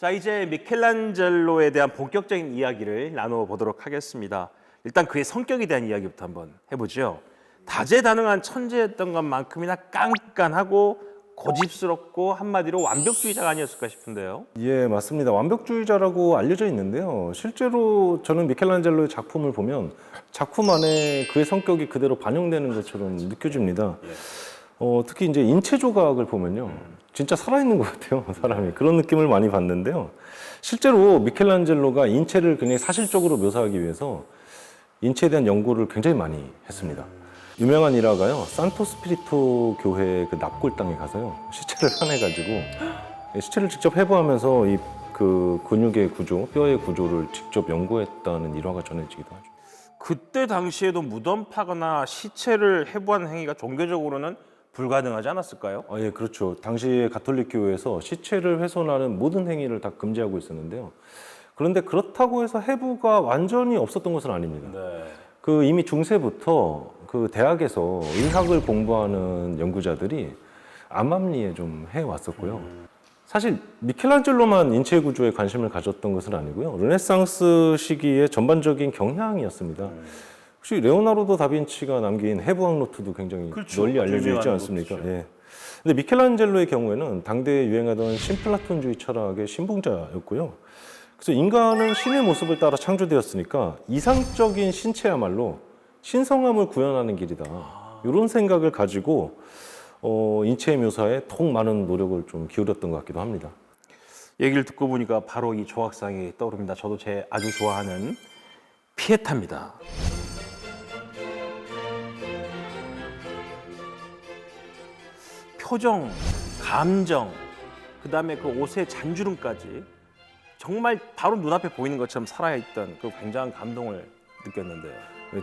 자, 이제 미켈란젤로에 대한 본격적인 이야기를 나눠보도록 하겠습니다. 일단 그의 성격에 대한 이야기부터 한번 해보죠. 다재다능한 천재였던 것만큼이나 깐깐하고 고집스럽고 한마디로 완벽주의자가 아니었을까 싶은데요. 예, 맞습니다. 완벽주의자라고 알려져 있는데요. 실제로 저는 미켈란젤로의 작품을 보면 작품 안에 그의 성격이 그대로 반영되는 것처럼 느껴집니다. 특히 이제 인체 조각을 보면요. 진짜 살아있는 것 같아요, 사람이. 그런 느낌을 많이 받는데요. 실제로 미켈란젤로가 인체를 굉장히 사실적으로 묘사하기 위해서 인체에 대한 연구를 굉장히 많이 했습니다. 유명한 일화가요, 산토 스피리토 교회 그 납골당에 가서요, 시체를 파내가지고 시체를 직접 해부하면서 이 그 근육의 구조, 뼈의 구조를 직접 연구했다는 일화가 전해지기도 하죠. 그때 당시에도 무덤 파거나 시체를 해부하는 행위가 종교적으로는 불가능하지 않았을까요? 예, 그렇죠. 당시 가톨릭 교회에서 시체를 훼손하는 모든 행위를 다 금지하고 있었는데요. 그런데 그렇다고 해서 해부가 완전히 없었던 것은 아닙니다. 네. 그 이미 중세부터 그 대학에서 의학을 공부하는 연구자들이 암암리에 좀 해왔었고요. 사실 미켈란젤로만 인체 구조에 관심을 가졌던 것은 아니고요. 르네상스 시기의 전반적인 경향이었습니다. 혹시 레오나르도 다빈치가 남긴 해부학 노트도 굉장히 그렇죠. 널리 알려져 있지 유명한 않습니까? 노트죠. 예. 근데 미켈란젤로의 경우에는 당대에 유행하던 신플라톤주의 철학의 신봉자였고요. 그래서 인간은 신의 모습을 따라 창조되었으니까 이상적인 신체야말로 신성함을 구현하는 길이다. 이런 생각을 가지고 인체 묘사에 더욱 많은 노력을 좀 기울였던 것 같기도 합니다. 얘기를 듣고 보니까 바로 이 조각상이 떠오릅니다. 저도 제 아주 좋아하는 피에타입니다. 표정, 감정, 그 다음에 그 옷의 잔주름까지 정말 바로 눈앞에 보이는 것처럼 살아있던 그 굉장한 감동을 느꼈는데요.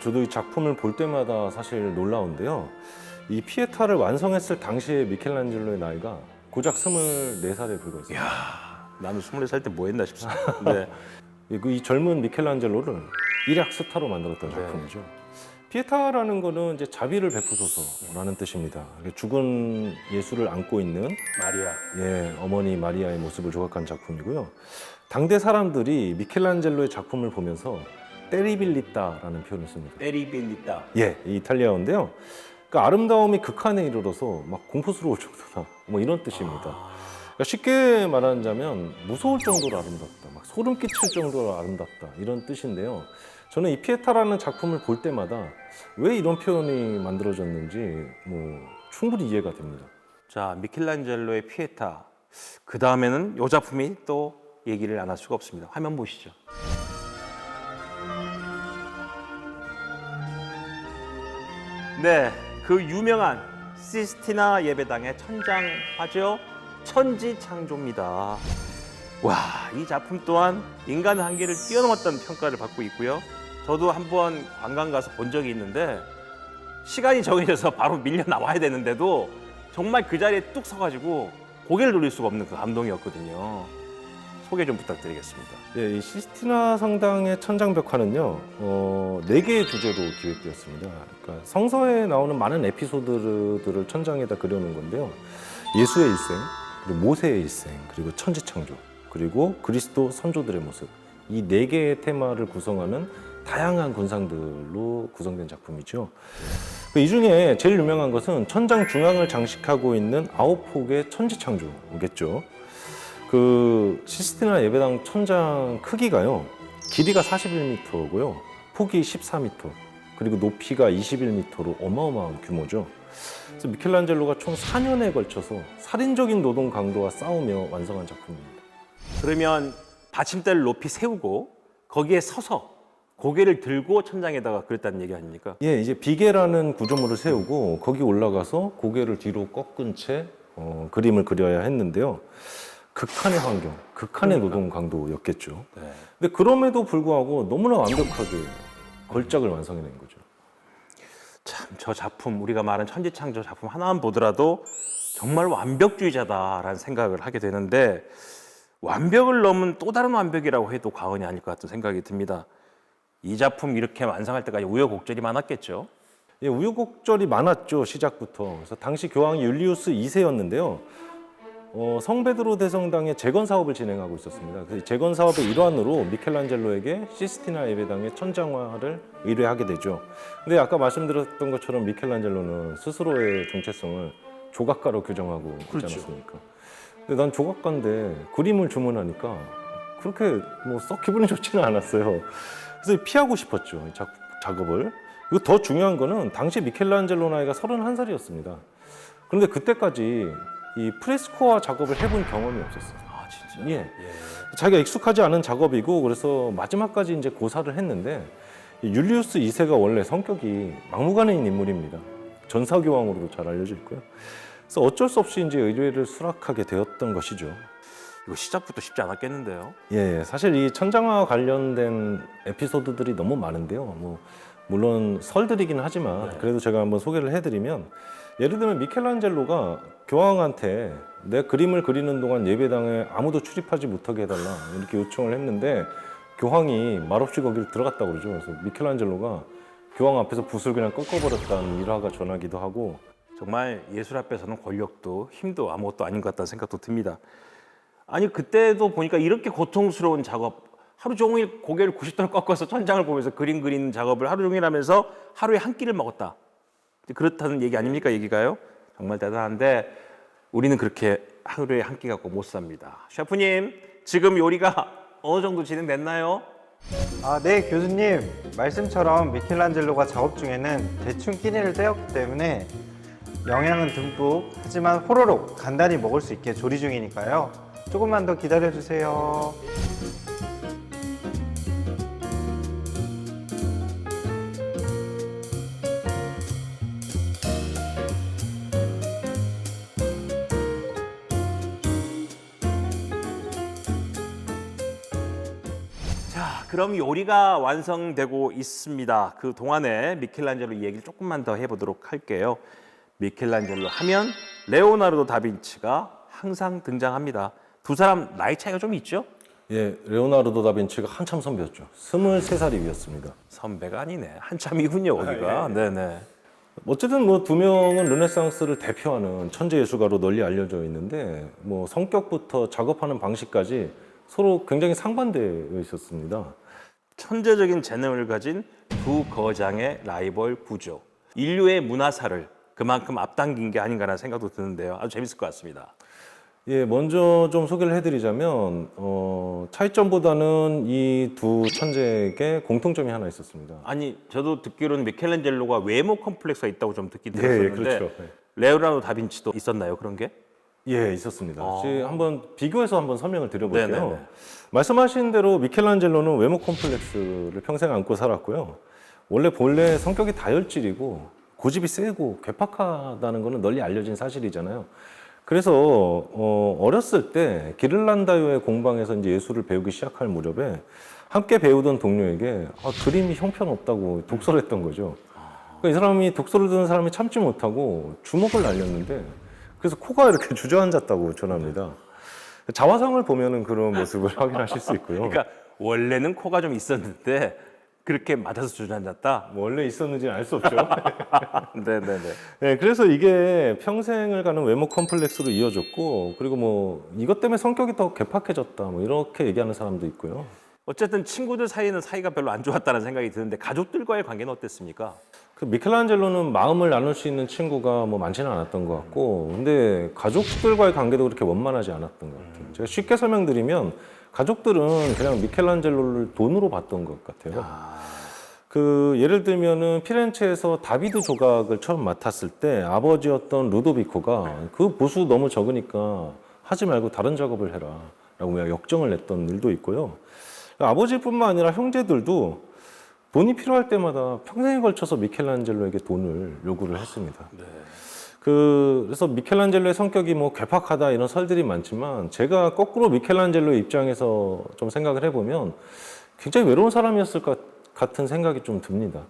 저도 이 작품을 볼 때마다 사실 놀라운데요. 이 피에타를 완성했을 당시의 미켈란젤로의 나이가 고작 24살에 불과했어요. 이야, 나는 24살 때 뭐 했나 싶습니다. 네. 이 젊은 미켈란젤로를 일약 스타로 만들었던 작품이죠. 피에타라는 거는 이제 자비를 베푸소서라는 뜻입니다. 죽은 예수를 안고 있는 마리아. 예, 어머니 마리아의 모습을 조각한 작품이고요. 당대 사람들이 미켈란젤로의 작품을 보면서 때리빌리따라는 표현을 씁니다. 때리빌리따. 예, 이 이탈리아어인데요. 그러니까 아름다움이 극한에 이르러서 막 공포스러울 정도다. 뭐 이런 뜻입니다. 그러니까 쉽게 말하자면 무서울 정도로 아름답다, 막 소름 끼칠 정도로 아름답다 이런 뜻인데요. 저는 이 피에타라는 작품을 볼 때마다 왜 이런 표현이 만들어졌는지 뭐 충분히 이해가 됩니다. 자, 미켈란젤로의 피에타. 그 다음에는 이 작품이 또 얘기를 안 할 수가 없습니다. 화면 보시죠. 네, 그 유명한 시스티나 예배당의 천장화죠. 천지창조입니다. 와, 이 작품 또한 인간의 한계를 뛰어넘었다는 평가를 받고 있고요. 저도 한번 관광 가서 본 적이 있는데 시간이 정해져서 바로 밀려 나와야 되는데도 정말 그 자리에 뚝 서가지고 고개를 돌릴 수가 없는 그 감동이었거든요. 소개 좀 부탁드리겠습니다. 예, 이 시스티나 성당의 천장벽화는요, 4개의 주제로 기획되었습니다. 그러니까 성서에 나오는 많은 에피소드들을 천장에다 그려놓은 건데요. 예수의 일생, 그리고 모세의 일생, 그리고 천지창조, 그리고 그리스도 선조들의 모습. 이 4개의 테마를 구성하는 다양한 군상들로 구성된 작품이죠. 이 중에 제일 유명한 것은 천장 중앙을 장식하고 있는 9폭의 천지창조겠죠. 그 시스티나 예배당 천장 크기가요, 길이가 41m고요, 폭이 14m, 그리고 높이가 21m로 어마어마한 규모죠. 그래서 미켈란젤로가 총 4년에 걸쳐서 살인적인 노동 강도와 싸우며 완성한 작품입니다. 그러면 받침대를 높이 세우고 거기에 서서 고개를 들고 천장에다가 그랬다는 얘기 아닙니까? 예, 이제 비계라는 구조물을 세우고 거기 올라가서 고개를 뒤로 꺾은 채 그림을 그려야 했는데요. 극한의 환경, 극한의 노동 강도였겠죠. 네. 근데 그럼에도 불구하고 너무나 완벽하게 걸작을 완성해낸 거죠. 참, 저 작품, 우리가 말한 천지창조 작품 하나만 보더라도 정말 완벽주의자다라는 생각을 하게 되는데, 완벽을 넘은 또 다른 완벽이라고 해도 과언이 아닐 것 같은 생각이 듭니다. 이 작품 이렇게 완성할 때까지 우여곡절이 많았겠죠? 예, 우여곡절이 많았죠, 시작부터. 그래서 당시 교황이 율리우스 2세였는데요. 성베드로 대성당의 재건 사업을 진행하고 있었습니다. 그 재건 사업의 일환으로 미켈란젤로에게 시스티나 예배당의 천장화를 의뢰하게 되죠. 근데 아까 말씀드렸던 것처럼 미켈란젤로는 스스로의 정체성을 조각가로 규정하고 있지 그렇죠. 않았습니까? 근데 난 조각가인데 그림을 주문하니까 그렇게 뭐 썩 기분이 좋지는 않았어요. 그래서 피하고 싶었죠, 이 작업을. 그리고 더 중요한 거는 당시 미켈란젤로 나이가 31살이었습니다. 그런데 그때까지 이 프레스코화 작업을 해본 경험이 없었어요. 아, 진짜? 예. 자기가 익숙하지 않은 작업이고 그래서 마지막까지 이제 고사를 했는데 이 율리우스 2세가 원래 성격이 막무가내인 인물입니다. 전사교황으로도 잘 알려져 있고요. 그래서 어쩔 수 없이 이제 의뢰를 수락하게 되었던 것이죠. 이거 시작부터 쉽지 않았겠는데요? 예, 사실 이 천장화 관련된 에피소드들이 너무 많은데요. 물론 설들이긴 하지만 그래도 제가 한번 소개를 해드리면 예를 들면 미켈란젤로가 교황한테 내 그림을 그리는 동안 예배당에 아무도 출입하지 못하게 해달라 이렇게 요청을 했는데 교황이 말없이 거기를 들어갔다고 그러죠. 그래서 미켈란젤로가 교황 앞에서 붓을 그냥 꺾어버렸다는 일화가 전하기도 하고 정말 예술 앞에서는 권력도 힘도 아무것도 아닌 것 같다는 생각도 듭니다. 아니 그때도 보니까 이렇게 고통스러운 작업 하루 종일 고개를 90도로 꺾어서 천장을 보면서 그림 그리는 작업을 하루 종일 하면서 하루에 한 끼를 먹었다. 그렇다는 얘기 아닙니까? 얘기가요? 정말 대단한데 우리는 그렇게 하루에 한 끼 갖고 못 삽니다. 셰프님, 지금 요리가 어느 정도 진행됐나요? 아, 네, 교수님. 말씀처럼 미켈란젤로가 작업 중에는 대충 끼니를 때웠기 때문에 영양은 듬뿍 하지만 호로록 간단히 먹을 수 있게 조리 중이니까요. 조금만 더 기다려주세요. 자, 그럼 요리가 완성되고 있습니다. 그 동안에 미켈란젤로 얘기를 조금만 더 해보도록 할게요. 미켈란젤로 하면 레오나르도 다빈치가 항상 등장합니다. 두 사람 나이 차이가 좀 있죠? 예, 레오나르도 다빈치가 한참 선배였죠. 23살이 위였습니다. 선배가 아니네. 한참이군요, 여기가. 네네. 어쨌든 두 명은 르네상스를 대표하는 천재 예술가로 널리 알려져 있는데 성격부터 작업하는 방식까지 서로 굉장히 상반되어 있었습니다. 천재적인 재능을 가진 두 거장의 라이벌 구조. 인류의 문화사를 그만큼 앞당긴 게 아닌가라는 생각도 드는데요. 아주 재밌을 것 같습니다. 예, 먼저 좀 소개를 해드리자면 차이점보다는 이 두 천재에게 공통점이 하나 있었습니다. 아니, 저도 듣기로는 미켈란젤로가 외모 컴플렉스가 있다고 좀 듣긴 들었었는데 그렇죠. 레오나르도 다빈치도 있었나요, 그런 게? 예, 있었습니다. 아. 한번 비교해서 한번 설명을 드려볼게요. 네네네. 말씀하신 대로 미켈란젤로는 외모 컴플렉스를 평생 안고 살았고요. 본래 성격이 다혈질이고 고집이 세고 괴팍하다는 것은 널리 알려진 사실이잖아요. 그래서 어렸을 때 기를란다요의 공방에서 이제 예술을 배우기 시작할 무렵에 함께 배우던 동료에게 그림이 형편없다고 독서를 했던 거죠. 그러니까 이 사람이 독서를 듣는 사람이 참지 못하고 주먹을 날렸는데 그래서 코가 이렇게 주저앉았다고 전합니다. 자화상을 보면은 그런 모습을 확인하실 수 있고요. 그러니까 원래는 코가 좀 있었는데 그렇게 맞아서 주저앉았다? 원래 있었는지는 알 수 없죠. 네네네. 네, 그래서 이게 평생을 가는 외모 컴플렉스로 이어졌고, 그리고 이것 때문에 성격이 더 괴팍해졌다, 이렇게 얘기하는 사람도 있고요. 어쨌든 친구들 사이는 사이가 별로 안 좋았다는 생각이 드는데 가족들과의 관계는 어땠습니까? 그 미켈란젤로는 마음을 나눌 수 있는 친구가 많지는 않았던 것 같고, 근데 가족들과의 관계도 그렇게 원만하지 않았던 것 같아요. 제가 쉽게 설명드리면 가족들은 그냥 미켈란젤로를 돈으로 봤던 것 같아요. 예를 들면은 피렌체에서 다비드 조각을 처음 맡았을 때 아버지였던 루도비코가 그 보수 너무 적으니까 하지 말고 다른 작업을 해라 라고 역정을 냈던 일도 있고요. 아버지뿐만 아니라 형제들도 돈이 필요할 때마다 평생에 걸쳐서 미켈란젤로에게 돈을 요구를 했습니다. 그래서 미켈란젤로의 성격이 괴팍하다 이런 설들이 많지만 제가 거꾸로 미켈란젤로의 입장에서 좀 생각을 해보면 굉장히 외로운 사람이었을 것 같은 생각이 좀 듭니다.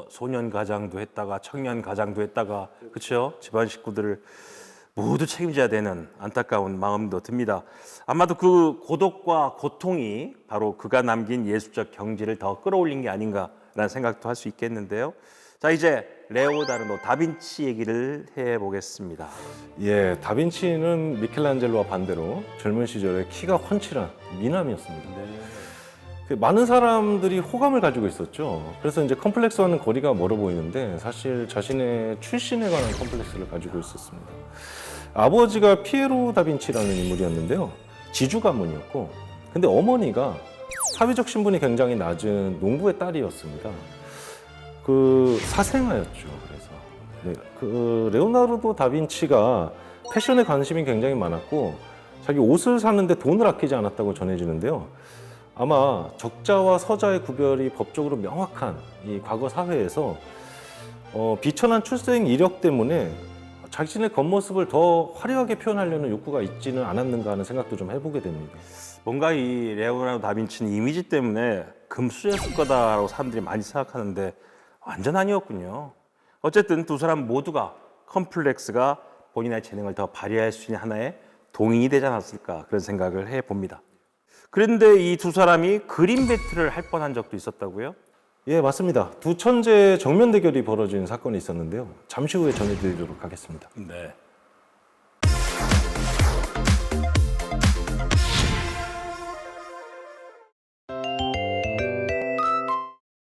소년 가장도 했다가 청년 가장도 했다가 그렇죠? 집안 식구들을 모두 책임져야 되는 안타까운 마음도 듭니다. 아마도 그 고독과 고통이 바로 그가 남긴 예술적 경지를 더 끌어올린 게 아닌가라는 생각도 할 수 있겠는데요. 자, 이제 레오나르도 다빈치 얘기를 해보겠습니다. 예, 다빈치는 미켈란젤로와 반대로 젊은 시절에 키가 훤칠한 미남이었습니다. 많은 사람들이 호감을 가지고 있었죠. 그래서 이제 컴플렉스와는 거리가 멀어 보이는데 사실 자신의 출신에 관한 컴플렉스를 가지고 있었습니다. 아버지가 피에로 다빈치라는 인물이었는데요. 지주 가문이었고, 근데 어머니가 사회적 신분이 굉장히 낮은 농부의 딸이었습니다. 그 사생아였죠. 그래서 네, 그 레오나르도 다빈치가 패션에 관심이 굉장히 많았고 자기 옷을 사는데 돈을 아끼지 않았다고 전해지는데요. 아마 적자와 서자의 구별이 법적으로 명확한 이 과거 사회에서 비천한 출생 이력 때문에 자신의 겉모습을 더 화려하게 표현하려는 욕구가 있지는 않았는가 하는 생각도 좀 해보게 됩니다. 뭔가 이 레오나르도 다빈치는 이미지 때문에 금수저였을 거다라고 사람들이 많이 생각하는데 완전 아니었군요. 어쨌든 두 사람 모두가 컴플렉스가 본인의 재능을 더 발휘할 수 있는 하나의 동인이 되지 않았을까 그런 생각을 해봅니다. 그런데 이 두 사람이 그림 배틀을 할 뻔한 적도 있었다고요? 예, 맞습니다. 두 천재의 정면 대결이 벌어진 사건이 있었는데요. 잠시 후에 전해드리도록 하겠습니다. 네.